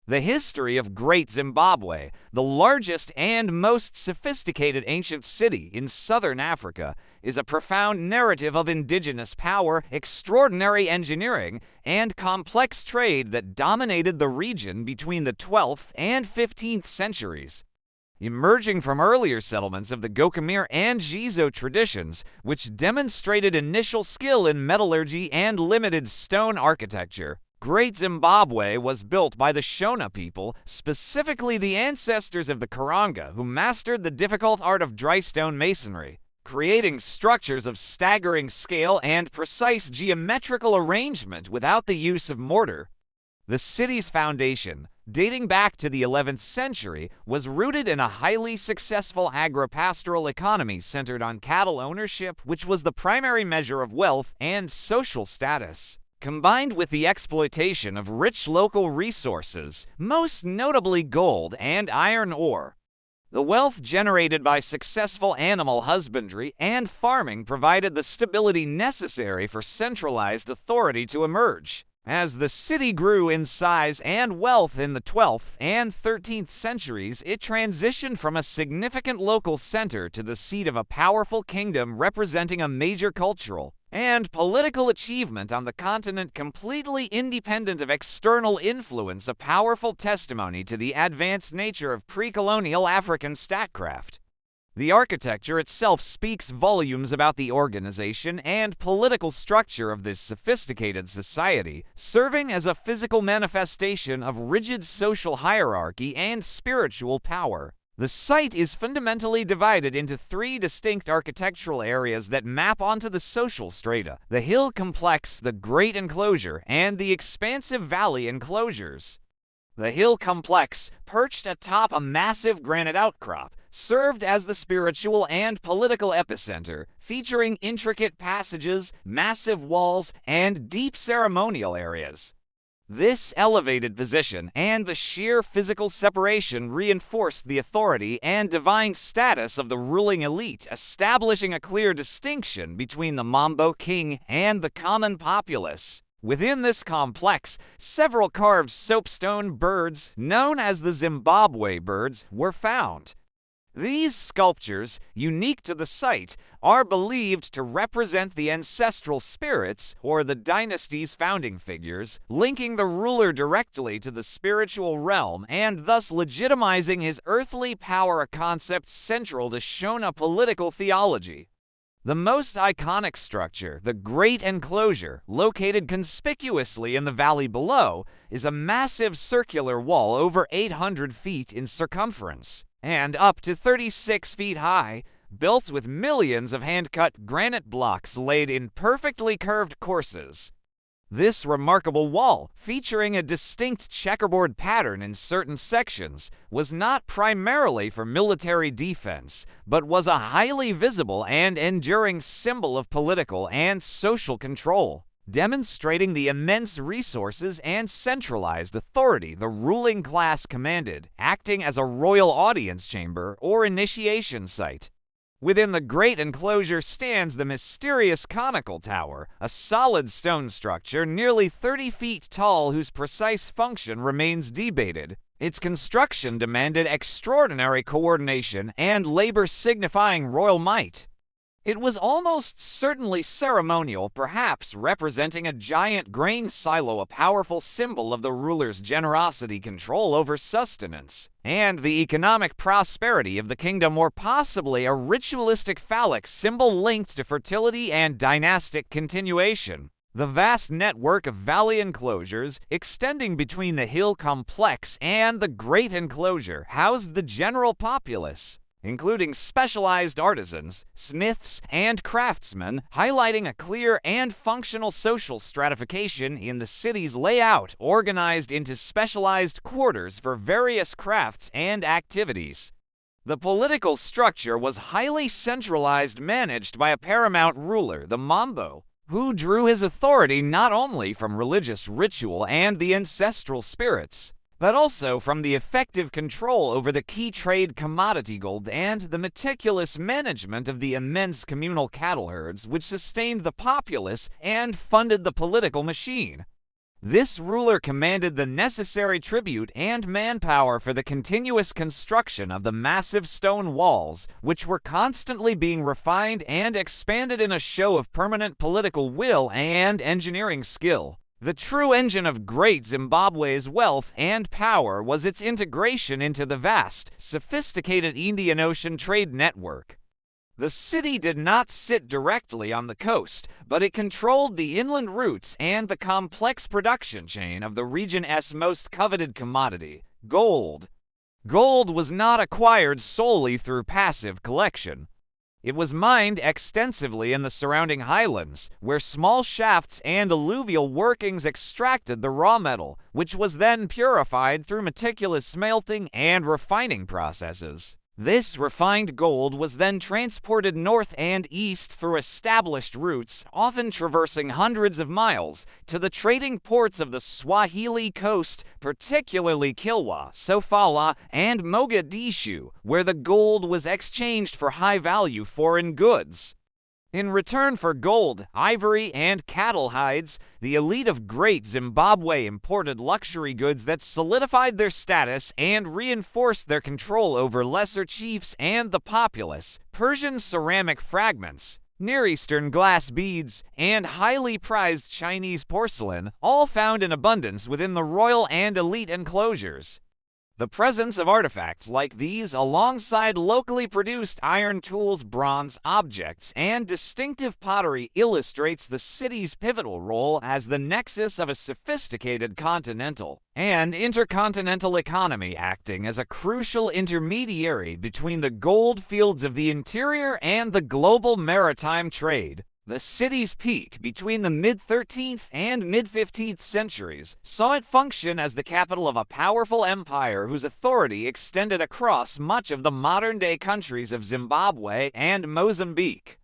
The history of Great Zimbabwe, the largest and most sophisticated ancient city in southern Africa, is a profound narrative of indigenous power, extraordinary engineering, and complex trade that dominated the region between the 12th and 15th centuries. Emerging from earlier settlements of the Gokemir and Gizo traditions, which demonstrated initial skill in metallurgy and limited stone architecture, Great Zimbabwe was built by the Shona people, specifically the ancestors of the Karanga, who mastered the difficult art of dry stone masonry, creating structures of staggering scale and precise geometrical arrangement without the use of mortar. The city's foundation, dating back to the 11th century, was rooted in a highly successful agripastoral economy centered on cattle ownership, which was the primary measure of wealth and social status, combined with the exploitation of rich local resources, most notably gold and iron ore. The wealth generated by successful animal husbandry and farming provided the stability necessary for centralized authority to emerge. As the city grew in size and wealth in the 12th and 13th centuries, it transitioned from a significant local center to the seat of a powerful kingdom representing a major cultural and political achievement on the continent completely independent of external influence, a powerful testimony to the advanced nature of pre-colonial African statecraft. The architecture itself speaks volumes about the organization and political structure of this sophisticated society, serving as a physical manifestation of rigid social hierarchy and spiritual power. The site is fundamentally divided into three distinct architectural areas that map onto the social strata: the hill complex, the Great Enclosure, and the expansive valley enclosures. The hill complex, perched atop a massive granite outcrop, served as the spiritual and political epicenter, featuring intricate passages, massive walls, and deep ceremonial areas. This elevated position and the sheer physical separation reinforced the authority and divine status of the ruling elite, establishing a clear distinction between the Mambo king and the common populace. Within this complex, several carved soapstone birds, known as the Zimbabwe birds, were found. These sculptures, unique to the site, are believed to represent the ancestral spirits, or the dynasty's founding figures, linking the ruler directly to the spiritual realm and thus legitimizing his earthly power, a concept central to Shona political theology. The most iconic structure, the Great Enclosure, located conspicuously in the valley below, is a massive circular wall over 800 feet in circumference and up to 36 feet high, built with millions of hand-cut granite blocks laid in perfectly curved courses. This remarkable wall, featuring a distinct checkerboard pattern in certain sections, was not primarily for military defense, but was a highly visible and enduring symbol of political and social control, demonstrating the immense resources and centralized authority the ruling class commanded, acting as a royal audience chamber or initiation site. Within the Great Enclosure stands the mysterious conical tower, a solid stone structure nearly 30 feet tall whose precise function remains debated. Its construction demanded extraordinary coordination and labor signifying royal might. It was almost certainly ceremonial, perhaps representing a giant grain silo, a powerful symbol of the ruler's generosity, control over sustenance, and the economic prosperity of the kingdom, or possibly a ritualistic phallic symbol linked to fertility and dynastic continuation. The vast network of valley enclosures, extending between the hill complex and the Great Enclosure, housed the general populace, including specialized artisans, smiths, and craftsmen, highlighting a clear and functional social stratification in the city's layout, organized into specialized quarters for various crafts and activities. The political structure was highly centralized, managed by a paramount ruler, the Mambo, who drew his authority not only from religious ritual and the ancestral spirits, but also from the effective control over the key trade commodity gold and the meticulous management of the immense communal cattle herds which sustained the populace and funded the political machine. This ruler commanded the necessary tribute and manpower for the continuous construction of the massive stone walls, which were constantly being refined and expanded in a show of permanent political will and engineering skill. The true engine of Great Zimbabwe's wealth and power was its integration into the vast, sophisticated Indian Ocean trade network. The city did not sit directly on the coast, but it controlled the inland routes and the complex production chain of the region's most coveted commodity, gold. Gold was not acquired solely through passive collection. It was mined extensively in the surrounding highlands, where small shafts and alluvial workings extracted the raw metal, which was then purified through meticulous smelting and refining processes. This refined gold was then transported north and east through established routes, often traversing hundreds of miles, to the trading ports of the Swahili coast, particularly Kilwa, Sofala, and Mogadishu, where the gold was exchanged for high-value foreign goods. In return for gold, ivory, and cattle hides, the elite of Great Zimbabwe imported luxury goods that solidified their status and reinforced their control over lesser chiefs and the populace. Persian ceramic fragments, Near Eastern glass beads, and highly prized Chinese porcelain, all found in abundance within the royal and elite enclosures. The presence of artifacts like these alongside locally produced iron tools, bronze objects, and distinctive pottery illustrates the city's pivotal role as the nexus of a sophisticated continental and intercontinental economy, acting as a crucial intermediary between the gold fields of the interior and the global maritime trade. The city's peak between the mid-13th and mid-15th centuries saw it function as the capital of a powerful empire whose authority extended across much of the modern-day countries of Zimbabwe and Mozambique.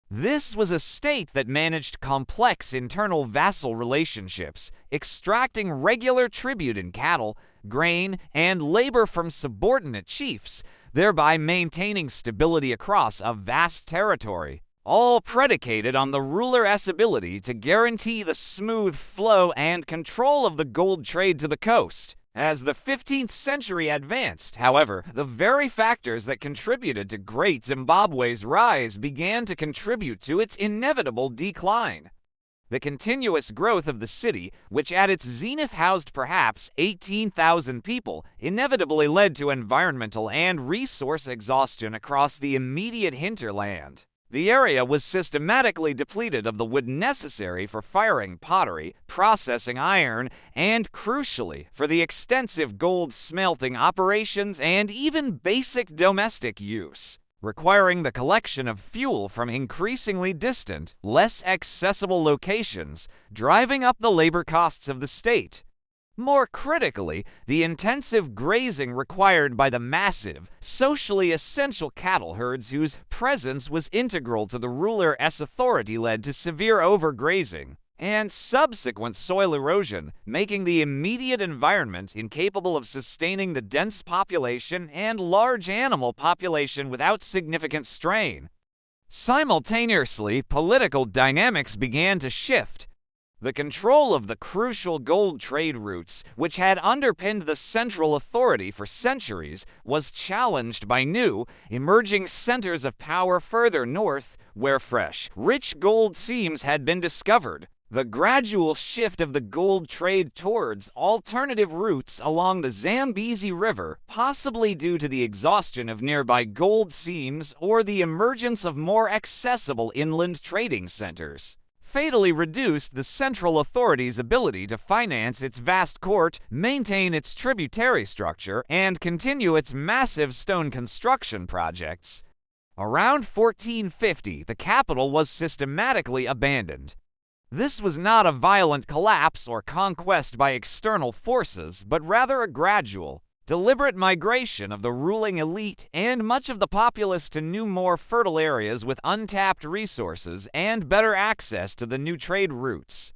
This was a state that managed complex internal vassal relationships, extracting regular tribute in cattle, grain, and labor from subordinate chiefs, thereby maintaining stability across a vast territory. All predicated on the ruler's ability to guarantee the smooth flow and control of the gold trade to the coast. As the 15th century advanced, however, the very factors that contributed to Great Zimbabwe's rise began to contribute to its inevitable decline. The continuous growth of the city, which at its zenith housed perhaps 18,000 people, inevitably led to environmental and resource exhaustion across the immediate hinterland. The area was systematically depleted of the wood necessary for firing pottery, processing iron, and, crucially, for the extensive gold smelting operations and even basic domestic use, requiring the collection of fuel from increasingly distant, less accessible locations, driving up the labor costs of the state. More critically, the intensive grazing required by the massive, socially essential cattle herds whose presence was integral to the ruler's authority led to severe overgrazing and subsequent soil erosion, making the immediate environment incapable of sustaining the dense population and large animal population without significant strain. Simultaneously, political dynamics began to shift. The control of the crucial gold trade routes, which had underpinned the central authority for centuries, was challenged by new, emerging centers of power further north, where fresh, rich gold seams had been discovered. The gradual shift of the gold trade towards alternative routes along the Zambezi River, possibly due to the exhaustion of nearby gold seams or the emergence of more accessible inland trading centers, fatally reduced the central authority's ability to finance its vast court, maintain its tributary structure, and continue its massive stone construction projects. Around 1450, the capital was systematically abandoned. This was not a violent collapse or conquest by external forces, but rather a gradual, deliberate migration of the ruling elite and much of the populace to new, more fertile areas with untapped resources and better access to the new trade routes.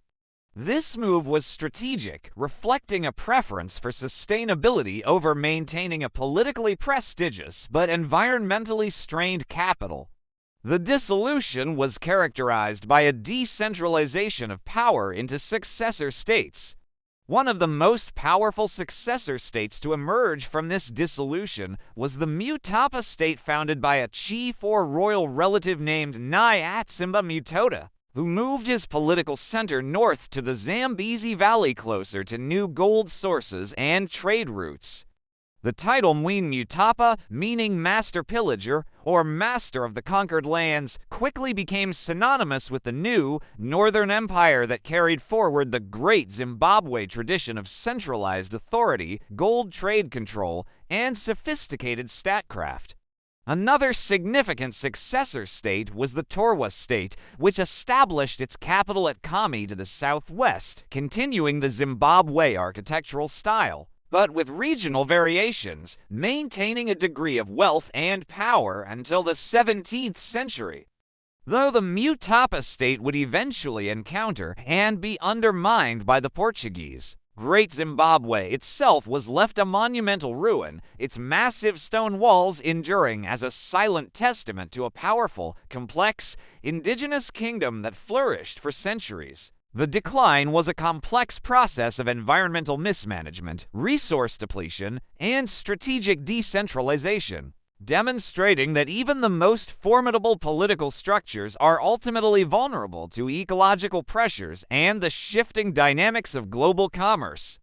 This move was strategic, reflecting a preference for sustainability over maintaining a politically prestigious but environmentally strained capital. The dissolution was characterized by a decentralization of power into successor states, One of the most powerful successor states to emerge from this dissolution was the Mutapa state, founded by a chief or royal relative named Nyatsimba Mutoda, who moved his political center north to the Zambezi Valley, closer to new gold sources and trade routes. The title Mwene Mutapa, meaning master pillager or master of the conquered lands, quickly became synonymous with the new Northern Empire that carried forward the Great Zimbabwe tradition of centralized authority, gold trade control, and sophisticated statecraft. Another significant successor state was the Torwa state, which established its capital at Kami to the southwest, continuing the Zimbabwe architectural style, but with regional variations, maintaining a degree of wealth and power until the 17th century. Though the Mutapa state would eventually encounter and be undermined by the Portuguese, Great Zimbabwe itself was left a monumental ruin, its massive stone walls enduring as a silent testament to a powerful, complex, indigenous kingdom that flourished for centuries. The decline was a complex process of environmental mismanagement, resource depletion, and strategic decentralization, demonstrating that even the most formidable political structures are ultimately vulnerable to ecological pressures and the shifting dynamics of global commerce.